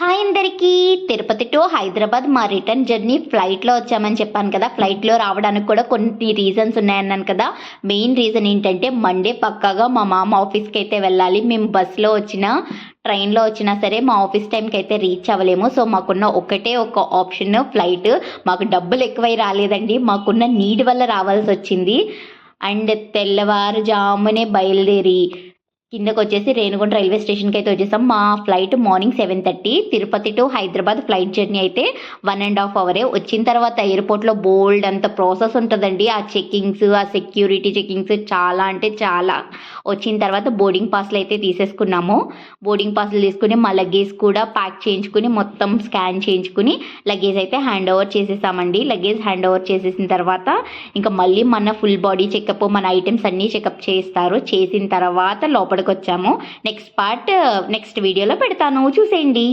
Hi అందరికీ. Tirupati to Hyderabad మా return journey ఫ్లైట్లో వచ్చామని చెప్పాను కదా. ఫ్లైట్లో రావడానికి కూడా కొన్ని రీజన్స్ ఉన్నాయన్నాను కదా. మెయిన్ రీజన్ ఏంటంటే మండే పక్కాగా మా మామ ఆఫీస్కి అయితే వెళ్ళాలి. మేము బస్సులో వచ్చినా ట్రైన్లో వచ్చినా సరే మా ఆఫీస్ టైంకి అయితే రీచ్ అవ్వలేము. సో మాకున్న ఒకటే ఒక ఆప్షన్ ఫ్లైట్. మాకు డబ్బులు ఎక్కువై రాలేదండి, మాకున్న నీడ్ వల్ల రావాల్సి వచ్చింది. అండ్ తెల్లవారుజామునే బయలుదేరి కిందకు వచ్చేసి రేణుగుంట రైల్వే స్టేషన్కి అయితే వచ్చేసాం. మా flight morning 7:30. Tirupati to Hyderabad flight journey అయితే 1.5 అవరే. వచ్చిన తర్వాత ఎయిర్పోర్ట్లో బోల్డ్ అంత ప్రాసెస్ ఉంటుందండి. ఆ చెక్కింగ్స్, ఆ సెక్యూరిటీ చెక్కింగ్స్ చాలా అంటే చాలా. వచ్చిన తర్వాత బోర్డింగ్ పాస్లు అయితే తీసేసుకున్నాము. బోర్డింగ్ పాస్లు తీసుకుని మా లగేజ్ కూడా ప్యాక్ చేయించుకుని మొత్తం స్కాన్ చేయించుకుని లగేజ్ అయితే హ్యాండ్ ఓవర్ చేసేసామండి. లగేజ్ హ్యాండ్ ఓవర్ చేసేసిన తర్వాత ఇంకా మళ్ళీ మన ఫుల్ బాడీ చెకప్, మన ఐటమ్స్ అన్నీ చెకప్ చేస్తారు. చేసిన తర్వాత లోపలికి వచ్చాము. నెక్స్ట్ పార్ట్ నెక్స్ట్ వీడియోలో పెడతాను, చూసేయండి.